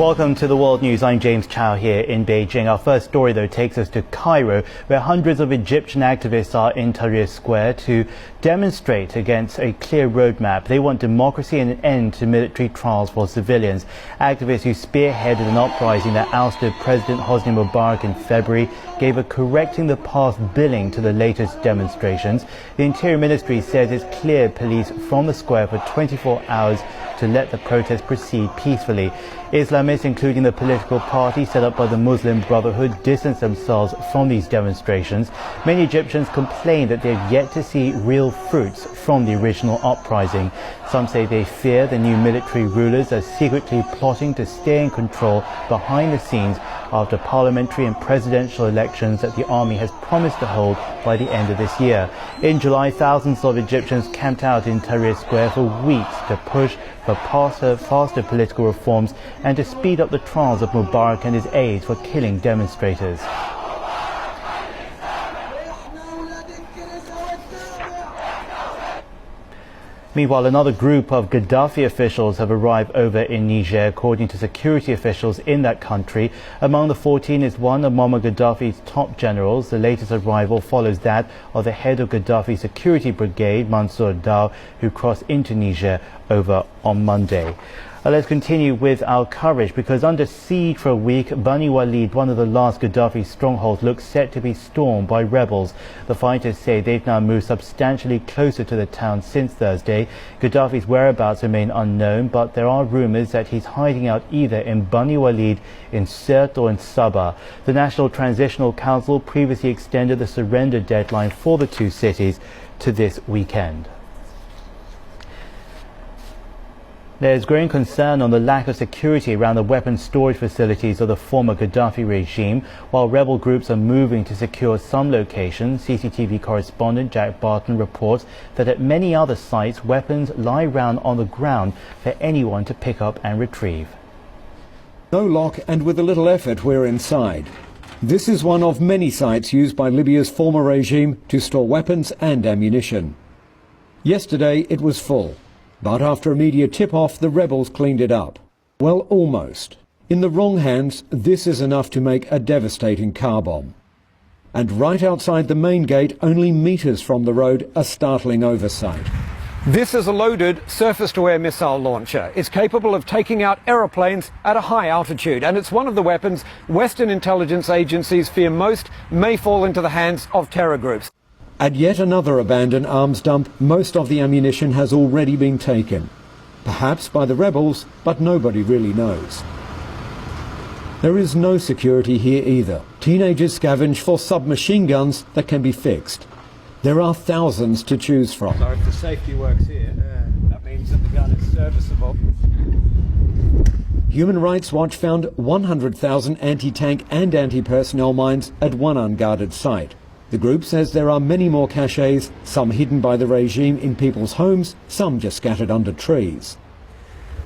Welcome to the World News. I'm James Chow here in Beijing. Our first story, though, takes us to Cairo, where hundreds of Egyptian activists are in Tahrir Square to demonstrate against a clear roadmap. They want democracy and an end to military trials for civilians. Activists who spearheaded an uprising that ousted President Hosni Mubarak in February gave a correcting the past billing to the latest demonstrations. The Interior Ministry says it's cleared police from the square for 24 hours to let the protest proceed peacefully. Islamists, including the political party set up by the Muslim Brotherhood, distanced themselves from these demonstrations. Many Egyptians complain that they've yet to see real fruits from the original uprising. Some say they fear the new military rulers are secretly plotting to stay in control behind the scenes after parliamentary and presidential elections that the army has promised to hold by the end of this year. In July, thousands of Egyptians camped out in Tahrir Square for weeks to push for faster political reforms and to speed up the trials of Mubarak and his aides for killing demonstrators. Meanwhile, another group of Gaddafi officials have arrived over in Niger, according to security officials in that country. Among the 14 is one of Muammar Gaddafi's top generals. The latest arrival follows that of the head of Gaddafi's security brigade, Mansour Dao, who crossed into Niger over on Monday. Let's continue with our coverage, because under siege for a week, Bani Walid, one of the last Gaddafi strongholds, looks set to be stormed by rebels. The fighters say they've now moved substantially closer to the town since Thursday. Gaddafi's whereabouts remain unknown, but there are rumours that he's hiding out either in Bani Walid, in Sirte or in Sabah. The National Transitional Council previously extended the surrender deadline for the two cities to this weekend. There's growing concern on the lack of security around the weapons storage facilities of the former Gaddafi regime. While rebel groups are moving to secure some locations, CCTV correspondent Jack Barton reports that at many other sites, weapons lie around on the ground for anyone to pick up and retrieve. No lock, and with a little effort we're inside. This is one of many sites used by Libya's former regime to store weapons and ammunition. Yesterday it was full. But after a media tip-off, the rebels cleaned it up. Well, almost. In the wrong hands, this is enough to make a devastating car bomb. And right outside the main gate, only meters from the road, a startling oversight. This is a loaded surface-to-air missile launcher. It's capable of taking out aeroplanes at a high altitude, and it's one of the weapons Western intelligence agencies fear most may fall into the hands of terror groups. At yet another abandoned arms dump, most of the ammunition has already been taken. Perhaps by the rebels, but nobody really knows. There is no security here either. Teenagers scavenge for submachine guns that can be fixed. There are thousands to choose from. So if the safety works here, that means that the gun is serviceable. Human Rights Watch found 100,000 anti-tank and anti-personnel mines at one unguarded site. The group says there are many more caches, some hidden by the regime in people's homes, some just scattered under trees.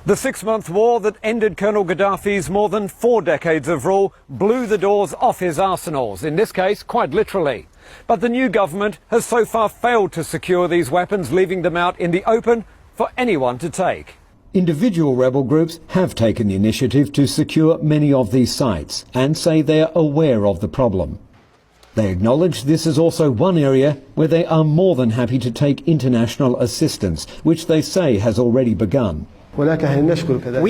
The 6-month war that ended Colonel Gaddafi's more than 4 decades of rule blew the doors off his arsenals, in this case quite literally. But the new government has so far failed to secure these weapons, leaving them out in the open for anyone to take. Individual rebel groups have taken the initiative to secure many of these sites and say they are aware of the problem. They acknowledge this is also one area where they are more than happy to take international assistance, which they say has already begun. We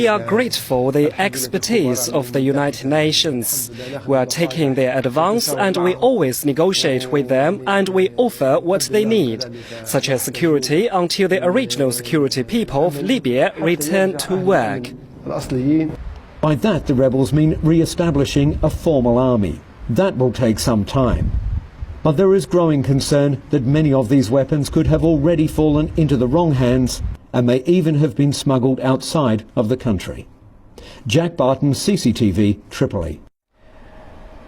are grateful for the expertise of the United Nations. We are taking their advice and we always negotiate with them and we offer what they need, such as security until the original security people of Libya return to work. By that the rebels mean re-establishing a formal army. That will take some time. But there is growing concern that many of these weapons could have already fallen into the wrong hands and may even have been smuggled outside of the country. Jack Barton, CCTV, Tripoli.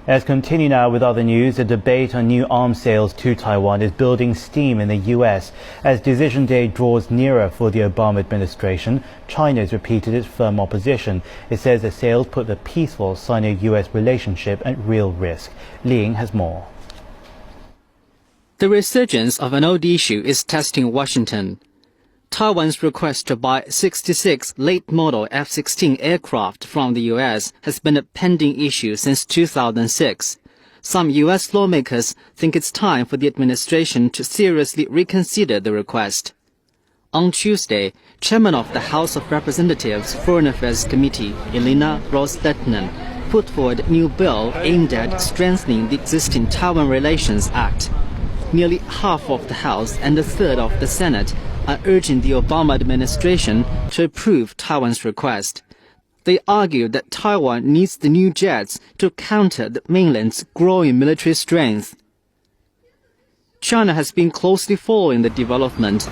Let's continue now with other news. A debate on new arms sales to Taiwan is building steam in the US. As decision day draws nearer for the Obama administration, China has repeated its firm opposition. It says the sales put the peaceful Sino-US relationship at real risk. Li Ying has more. The resurgence of an old issue is testing Washington. Taiwan's request to buy 66 late-model F-16 aircraft from the U.S. has been a pending issue since 2006. Some U.S. lawmakers think it's time for the administration to seriously reconsider the request. On Tuesday, Chairman of the House of Representatives Foreign Affairs Committee, Elena Ross-Lehtinen, put forward a new bill aimed at strengthening the existing Taiwan Relations Act. Nearly half of the House and a third of the Senate are urging the Obama administration to approve Taiwan's request. They argue that Taiwan needs the new jets to counter the mainland's growing military strength. China has been closely following the development.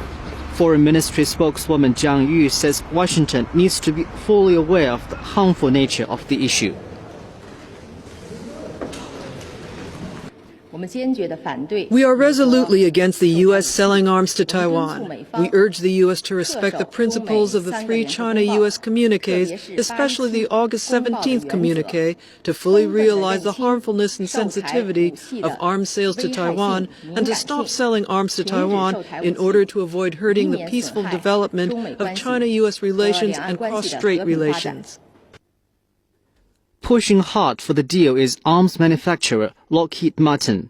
Foreign Ministry spokeswoman Jiang Yu says Washington needs to be fully aware of the harmful nature of the issue. We are resolutely against the U.S. selling arms to Taiwan. We urge the U.S. to respect the principles of the three China-U.S. communiques, especially the August 17th communique, to fully realize the harmfulness and sensitivity of arms sales to Taiwan and to stop selling arms to Taiwan in order to avoid hurting the peaceful development of China-U.S. relations and cross-strait relations. Pushing hard for the deal is arms manufacturer Lockheed Martin.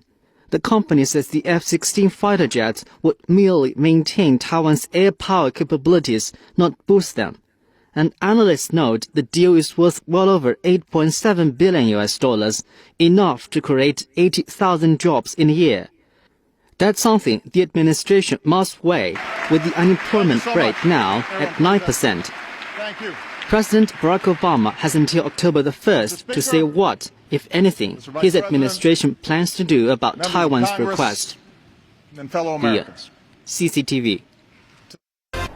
The company says the F-16 fighter jets would merely maintain Taiwan's air power capabilities, not boost them. And analysts note the deal is worth well over $8.7 billion, enough to create 80,000 jobs in a year. That's something the administration must weigh, with the unemployment rate now at 9%. Thank you. President Barack Obama has until October the 1st to say what, if anything, his administration plans to do about Taiwan's request. And fellow Americans. CCTV.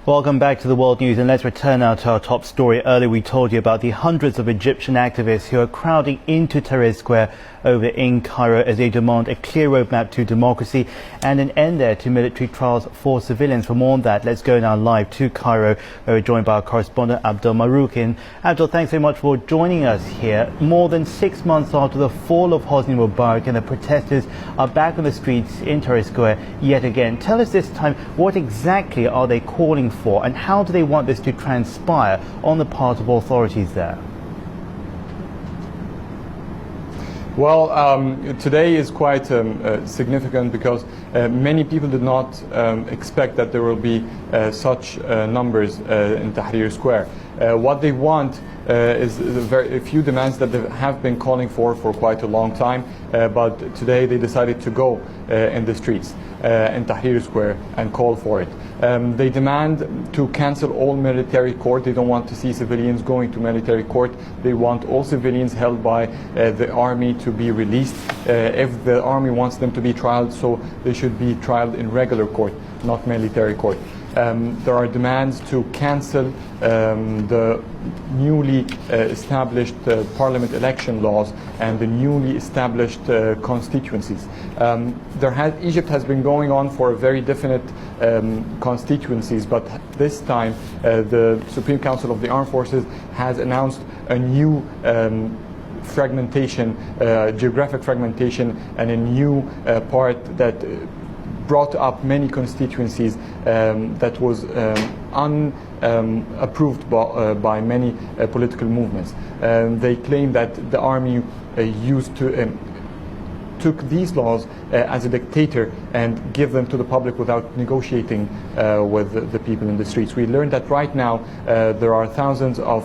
Welcome back to the World News, and let's return now to our top story. Earlier we told you about the hundreds of Egyptian activists who are crowding into Tahrir Square over in Cairo as they demand a clear roadmap to democracy and an end there to military trials for civilians. For more on that, let's go now live to Cairo, where we're joined by our correspondent Abdul Maroukin. Abdul, thanks so much for joining us here. More than 6 months after the fall of Hosni Mubarak, and the protesters are back on the streets in Tahrir Square yet again. Tell us this time, what exactly are they calling for, and how do they want this to transpire on the part of authorities there? Well, today is quite significant because many people did not expect that there will be such numbers in Tahrir Square. What they want is a few demands that they have been calling for quite a long time, but today they decided to go in the streets in Tahrir Square and call for it. They demand to cancel all military court. They don't want to see civilians going to military court. They want all civilians held by the army to be released. If the army wants them to be trialed, so they should be trialed in regular court, not military court. There are demands to cancel the newly established parliament election laws and the newly established constituencies. Egypt has been going on for very definite constituencies, but this time the Supreme Council of the Armed Forces has announced a new fragmentation, geographic fragmentation, and a new part that brought up many constituencies that was unapproved by many political movements. They claim that the army took these laws as a dictator and give them to the public without negotiating with the people in the streets. We learned that right now there are thousands of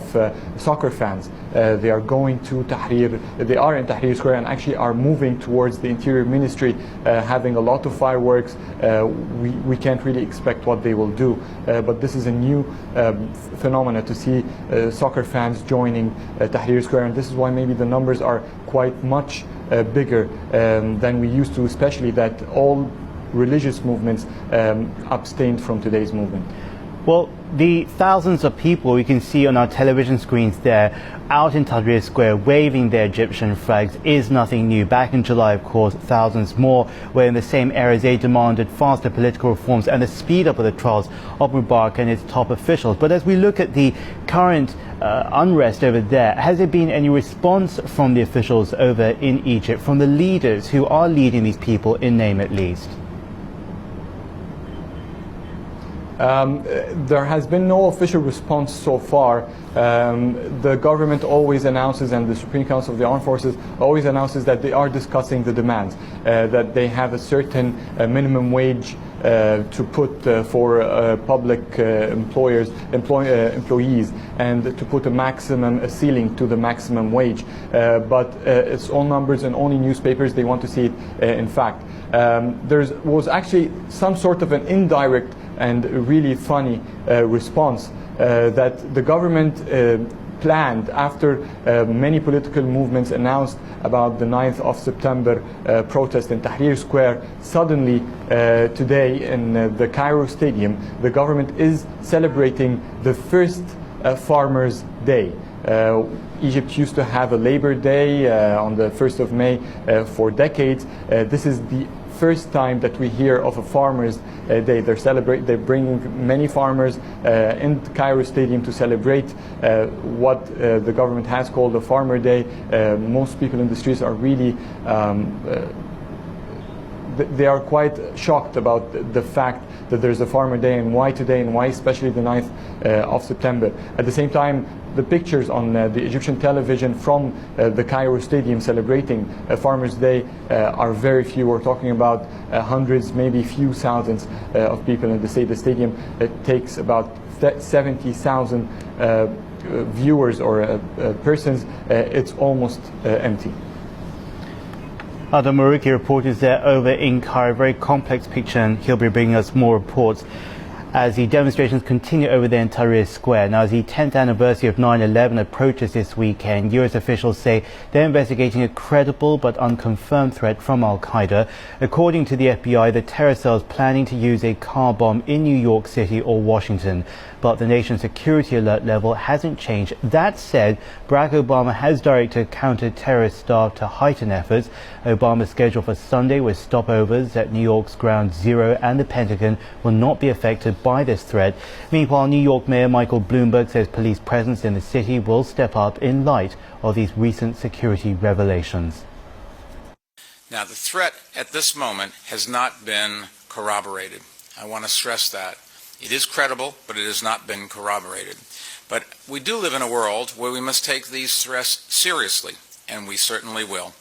soccer fans. They are going to Tahrir. They are in Tahrir Square and actually are moving towards the Interior Ministry, having a lot of fireworks. We can't really expect what they will do, but this is a new phenomena to see soccer fans joining Tahrir Square, and this is why maybe the numbers are quite much bigger than we used to, especially that all religious movements abstained from today's movement. Well, the thousands of people you can see on our television screens there out in Tahrir Square waving their Egyptian flags is nothing new. Back in July, of course, thousands more were in the same areas. They demanded faster political reforms and the speed up of the trials of Mubarak and its top officials. But as we look at the current unrest over there, has there been any response from the officials over in Egypt, from the leaders who are leading these people in name at least? There has been no official response so far. The government always announces, and the Supreme Council of the Armed Forces always announces, that they are discussing the demands, that they have a certain minimum wage to put for public employees, and to put a ceiling to the maximum wage. But it's all numbers and only newspapers. They want to see it in fact. There was actually some sort of an indirect and really funny response that the government planned after many political movements announced about the 9th of September protest in Tahrir Square. Suddenly today in the Cairo Stadium, the government is celebrating the first Farmers' Day. Egypt used to have a Labor Day on the 1st of May for decades. This is the first time that we hear of a Farmers' Day. They're bringing many farmers in Cairo Stadium to celebrate what the government has called a Farmer Day. Most people in the streets are really they are quite shocked about the fact that there's a Farmer Day, and why today, and why especially the 9th of September. At the same time, the pictures on the Egyptian television from the Cairo Stadium celebrating Farmers' Day are very few. We're talking about hundreds, maybe few thousands of people in the stadium. It takes about 70,000 viewers or persons. It's almost empty. Adam Maruki reporters there over in Cairo. Very complex picture, and he'll be bringing us more reports as the demonstrations continue over there in Tahrir Square. Now, as the 10th anniversary of 9/11 approaches this weekend, US officials say they're investigating a credible but unconfirmed threat from Al-Qaeda. According to the FBI, the terror cell is planning to use a car bomb in New York City or Washington. But the nation's security alert level hasn't changed. That said, Barack Obama has directed counter-terrorist staff to heighten efforts. Obama's schedule for Sunday with stopovers at New York's Ground Zero and the Pentagon will not be affected by this threat. Meanwhile, New York Mayor Michael Bloomberg says police presence in the city will step up in light of these recent security revelations. Now, the threat at this moment has not been corroborated. I want to stress that. It is credible, but it has not been corroborated. But we do live in a world where we must take these threats seriously, and we certainly will.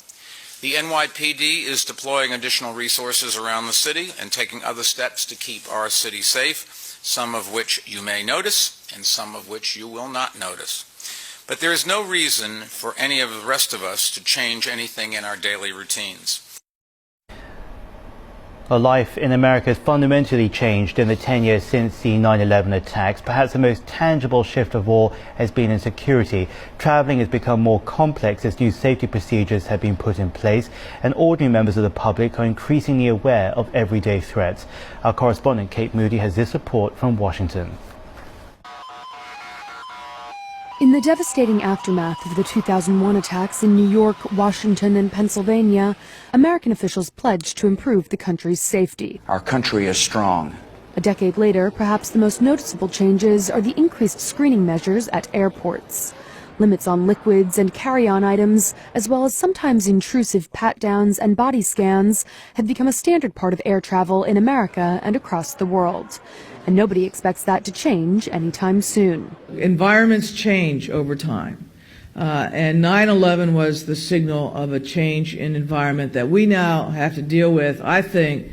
The NYPD is deploying additional resources around the city and taking other steps to keep our city safe, some of which you may notice and some of which you will not notice. But there is no reason for any of the rest of us to change anything in our daily routines. Life in America has fundamentally changed in the 10 years since the 9/11 attacks. Perhaps the most tangible shift of all has been in security. Traveling has become more complex as new safety procedures have been put in place, and ordinary members of the public are increasingly aware of everyday threats. Our correspondent Kate Moody has this report from Washington. In the devastating aftermath of the 2001 attacks in New York, Washington, and Pennsylvania, American officials pledged to improve the country's safety. Our country is strong. A decade later, perhaps the most noticeable changes are the increased screening measures at airports. Limits on liquids and carry-on items, as well as sometimes intrusive pat-downs and body scans, have become a standard part of air travel in America and across the world. And nobody expects that to change anytime soon. Environments change over time. And 9/11 was the signal of a change in environment that we now have to deal with, I think,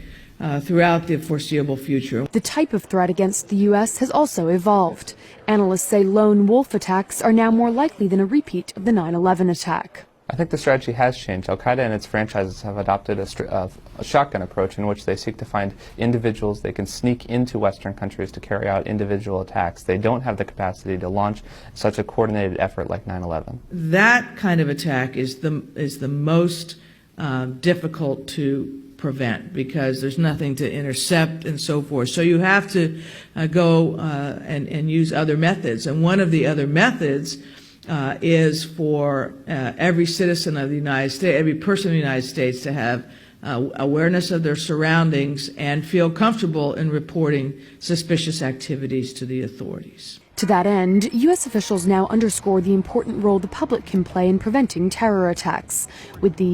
throughout the foreseeable future. The type of threat against the U.S. has also evolved. Analysts say lone wolf attacks are now more likely than a repeat of the 9/11 attack. I think the strategy has changed. Al-Qaeda and its franchises have adopted a shotgun approach in which they seek to find individuals they can sneak into Western countries to carry out individual attacks. They don't have the capacity to launch such a coordinated effort like 9/11. That kind of attack is the most difficult to prevent because there's nothing to intercept and so forth. So you have to go and use other methods. And one of the other methods is for every citizen of the United States, every person in the United States to have awareness of their surroundings and feel comfortable in reporting suspicious activities to the authorities. To that end, U.S. officials now underscore the important role the public can play in preventing terror attacks, with the